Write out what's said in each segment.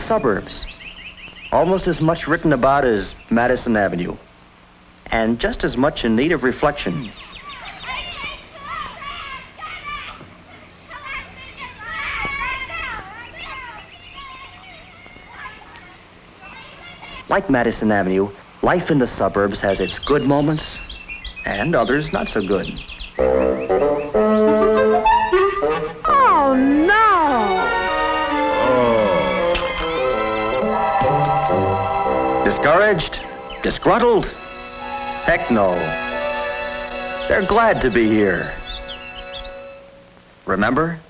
suburbs. Almost as much written about as Madison Avenue. And just as much in need of reflection. Like Madison Avenue, life in the suburbs has its good moments and others not so good. Oh, no! Discouraged? Disgruntled? Heck no. They're glad to be here. Remember?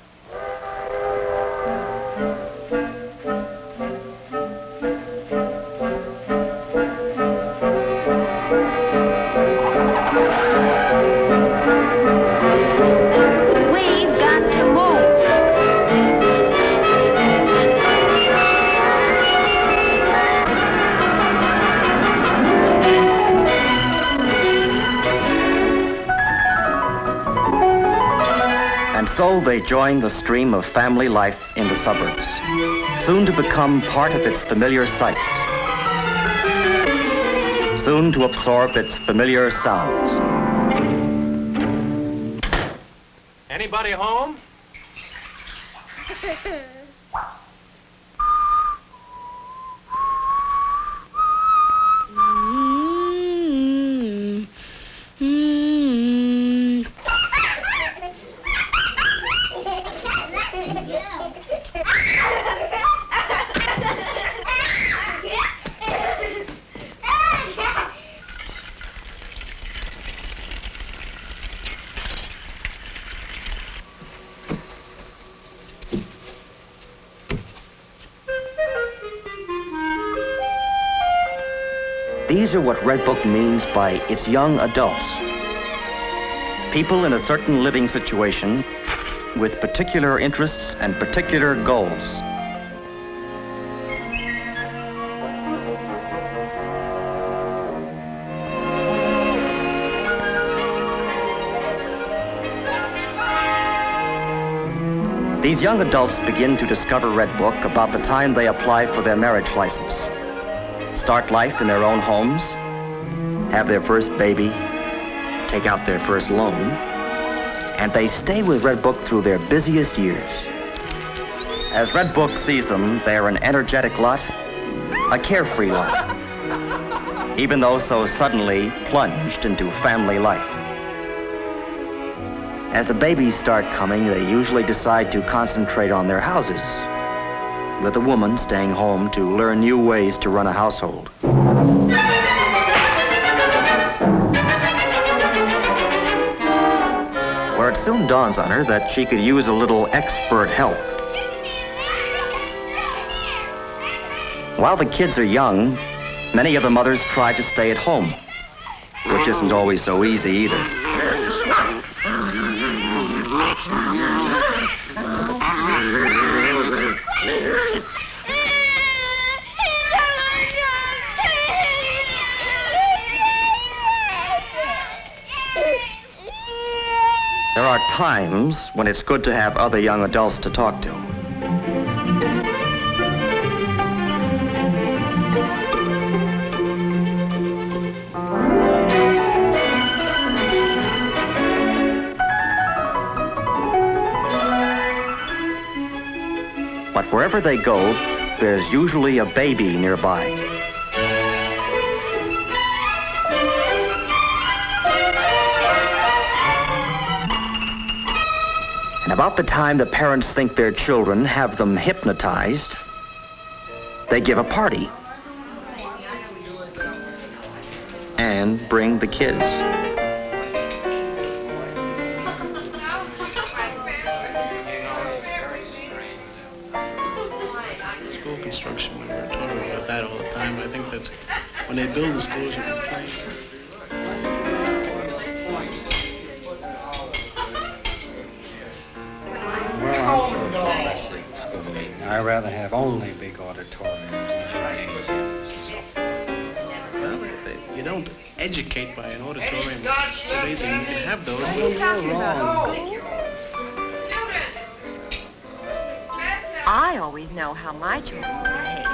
We've got to move. And so they join the stream of family life in the suburbs, soon to become part of its familiar sights, soon to absorb its familiar sounds. Anybody home? These are what Redbook means by its young adults. People in a certain living situation with particular interests and particular goals. These young adults begin to discover Redbook about the time they apply for their marriage license. Start life in their own homes, have their first baby, take out their first loan, and they stay with Redbook through their busiest years. As Redbook sees them, they're an energetic lot, a carefree lot, even though so suddenly plunged into family life. As the babies start coming, they usually decide to concentrate on their houses, with the woman staying home to learn new ways to run a household. Where it soon dawns on her that she could use a little expert help. While the kids are young, many of the mothers try to stay at home, which isn't always so easy either. There are times when it's good to have other young adults to talk to. But wherever they go, there's usually a baby nearby. And about the time the parents think their children have them hypnotized, they give a party and bring the kids. School construction, we were talking about that all the time. I think that when they build the schools, you can play. I'd rather have only big auditoriums and gymnasiums and so forth. Well, you don't educate by an auditorium. Today's you can have those. I always know how my children will behave.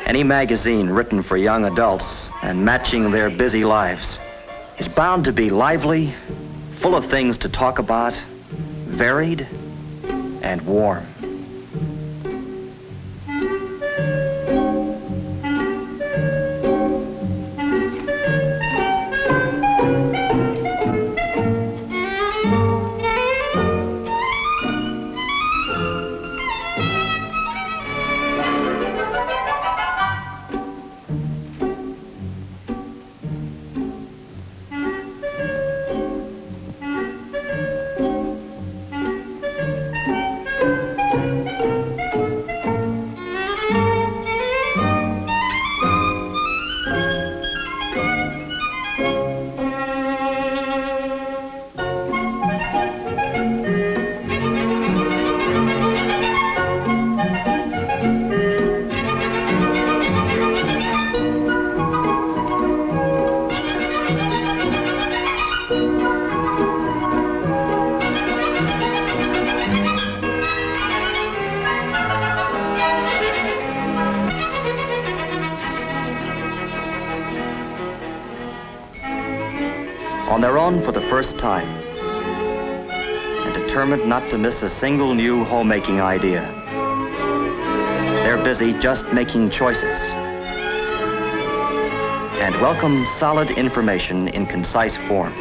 Any magazine written for young adults and matching their busy lives is bound to be lively, full of things to talk about, varied, and warm. On their own for the first time, and determined not to miss a single new homemaking idea. They're busy just making choices and welcome solid information in concise form.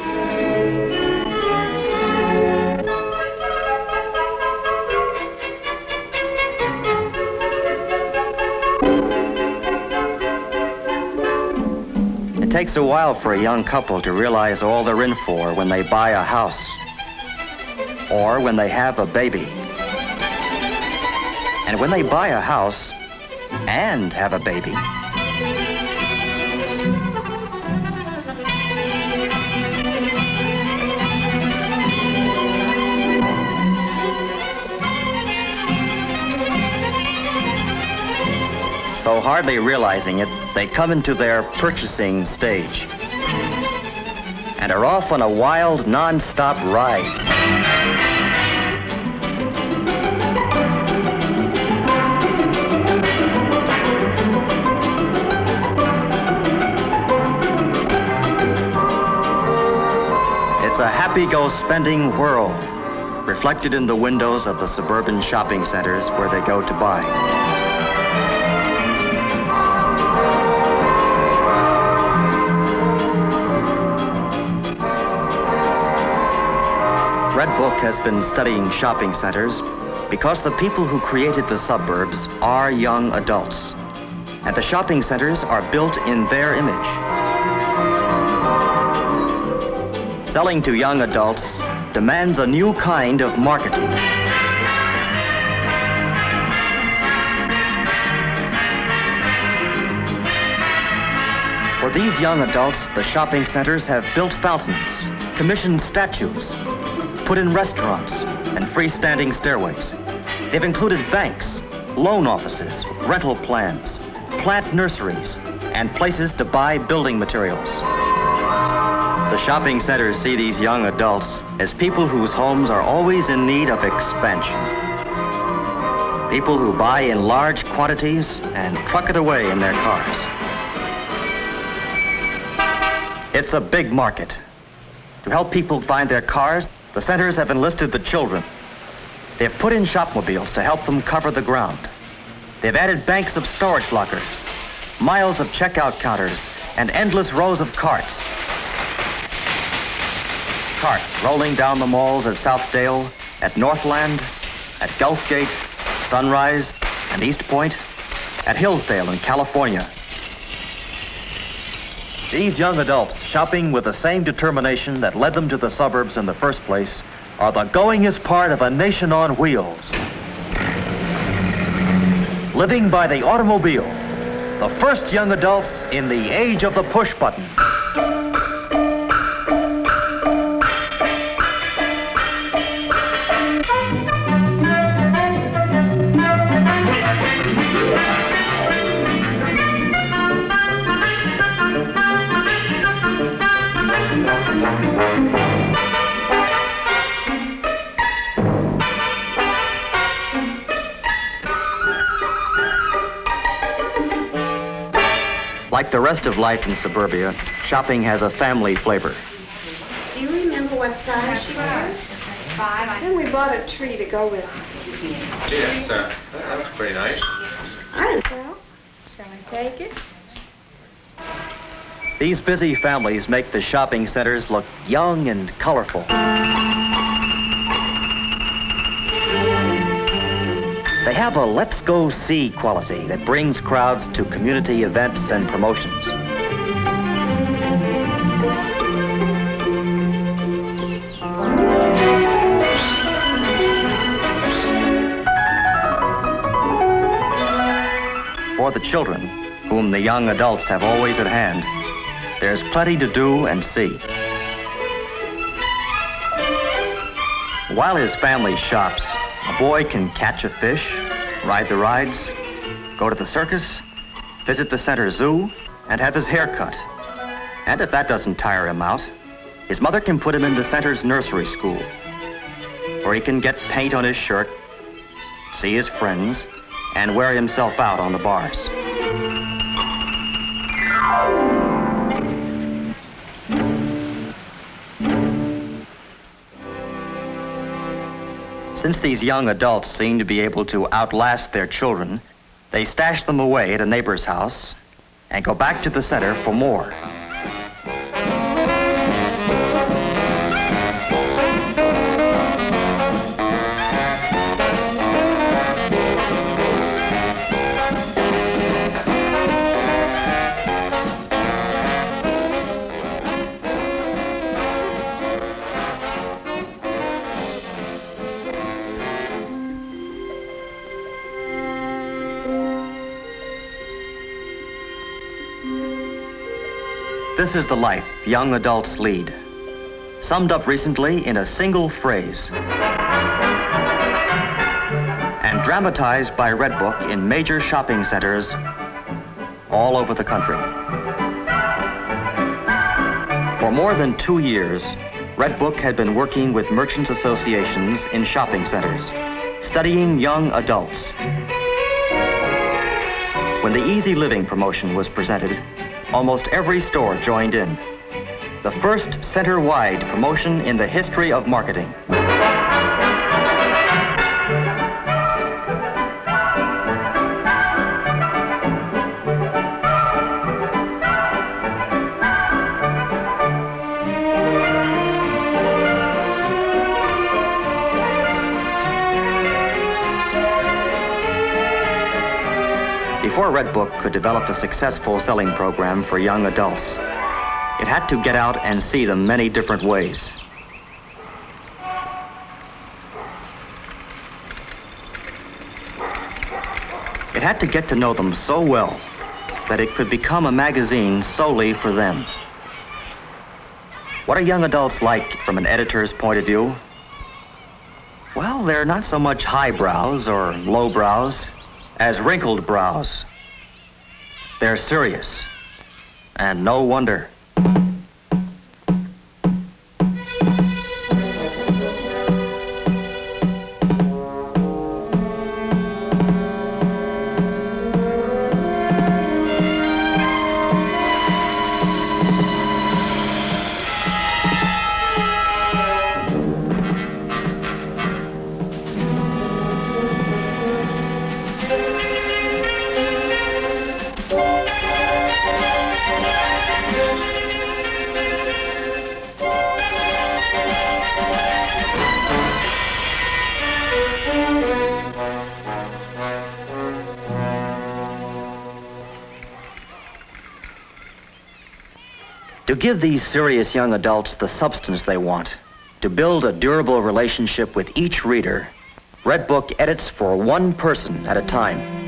It takes a while for a young couple to realize all they're in for when they buy a house or when they have a baby. And when they buy a house and have a baby, so hardly realizing it, they come into their purchasing stage and are off on a wild, non-stop ride. It's a happy-go-spending whirl, reflected in the windows of the suburban shopping centers where they go to buy. Redbook has been studying shopping centers because the people who created the suburbs are young adults, and the shopping centers are built in their image. Selling to young adults demands a new kind of marketing. For these young adults, the shopping centers have built fountains, commissioned statues, put in restaurants and freestanding stairways. They've included banks, loan offices, rental plans, plant nurseries, and places to buy building materials. The shopping centers see these young adults as people whose homes are always in need of expansion. People who buy in large quantities and truck it away in their cars. It's a big market. To help people find their cars, the centers have enlisted the children. They've put in shopmobiles to help them cover the ground. They've added banks of storage lockers, miles of checkout counters, and endless rows of carts. Carts rolling down the malls at Southdale, at Northland, at Gulfgate, Sunrise, and East Point, at Hillsdale in California. These young adults, shopping with the same determination that led them to the suburbs in the first place, are the goingest part of a nation on wheels. Living by the automobile, the first young adults in the age of the push button. Like the rest of life in suburbia, shopping has a family flavor. Do you remember what size she was? 5. Then we bought a tree to go with it. Yes, that was pretty nice. I didn't. Well, shall I take it? These busy families make the shopping centers look young and colorful. They have a let's go see quality that brings crowds to community events and promotions. For the children, whom the young adults have always at hand, there's plenty to do and see. While his family shops, a boy can catch a fish, ride the rides, go to the circus, visit the center zoo, and have his hair cut. And if that doesn't tire him out, his mother can put him in the center's nursery school, where he can get paint on his shirt, see his friends, and wear himself out on the bars. Since these young adults seem to be able to outlast their children, they stash them away at a neighbor's house and go back to the center for more. This is the life young adults lead, summed up recently in a single phrase, and dramatized by Redbook in major shopping centers all over the country. For more than 2 years, Redbook had been working with merchants' associations in shopping centers, studying young adults. When the Easy Living promotion was presented, almost every store joined in. The first center-wide promotion in the history of marketing. Before Redbook could develop a successful selling program for young adults, it had to get out and see them many different ways. It had to get to know them so well that it could become a magazine solely for them. What are young adults like from an editor's point of view? Well, they're not so much highbrows or lowbrows as wrinkled brows. They're serious, and no wonder. To give these serious young adults the substance they want, to build a durable relationship with each reader, Redbook edits for one person at a time.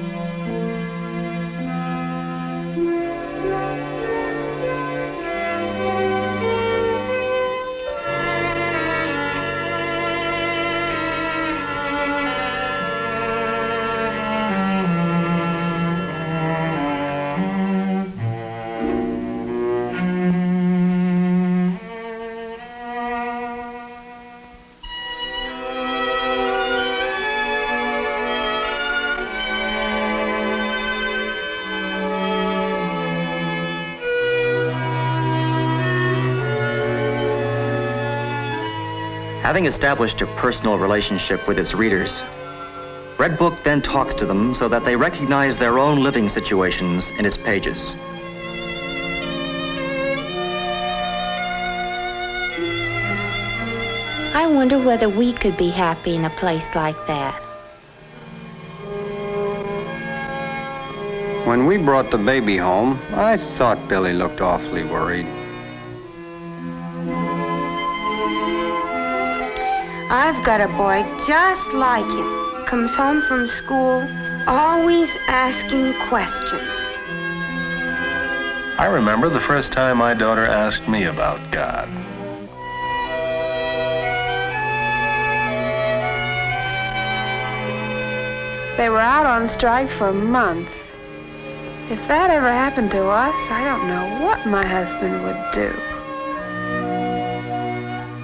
Having established a personal relationship with its readers, Redbook then talks to them so that they recognize their own living situations in its pages. I wonder whether we could be happy in a place like that. When we brought the baby home, I thought Billy looked awfully worried. I've got a boy just like him. Comes home from school, always asking questions. I remember the first time my daughter asked me about God. They were out on strike for months. If that ever happened to us, I don't know what my husband would do.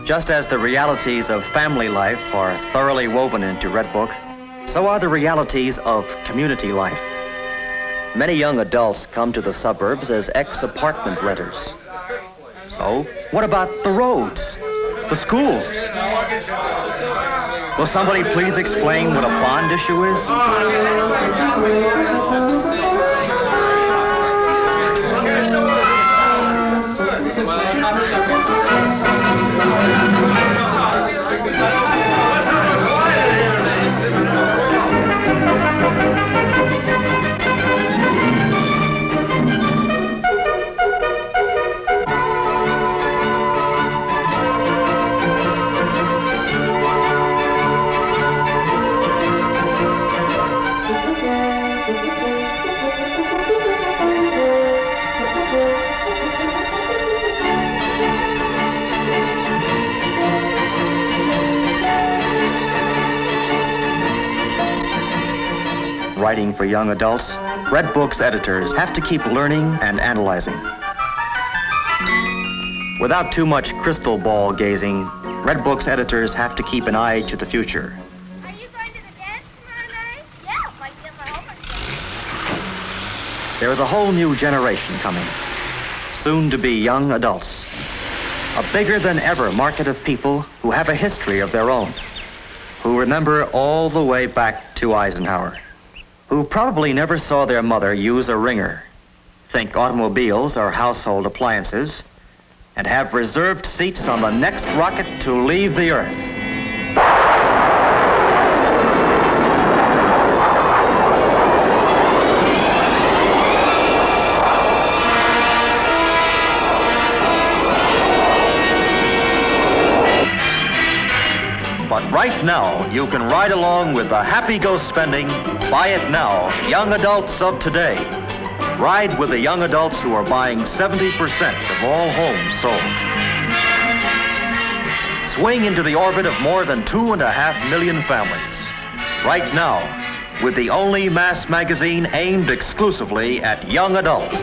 Just as the realities of family life are thoroughly woven into Redbook, so are the realities of community life. Many young adults come to the suburbs as ex-apartment renters. So, what about the roads, the schools? Will somebody please explain what a bond issue is? Writing for young adults, Redbook's editors have to keep learning and analyzing. Without too much crystal ball gazing, Redbook's editors have to keep an eye to the future. Are you going to the dance tomorrow night? Yeah, if I get my homework done. There is a whole new generation coming, soon to be young adults. A bigger than ever market of people who have a history of their own, who remember all the way back to Eisenhower, who probably never saw their mother use a ringer, think automobiles are household appliances, and have reserved seats on the next rocket to leave the Earth. But right now, you can ride along with the happy go spending, buy it now, young adults of today. Ride with the young adults who are buying 70% of all homes sold. Swing into the orbit of more than 2.5 million families. Right now, with the only mass magazine aimed exclusively at young adults.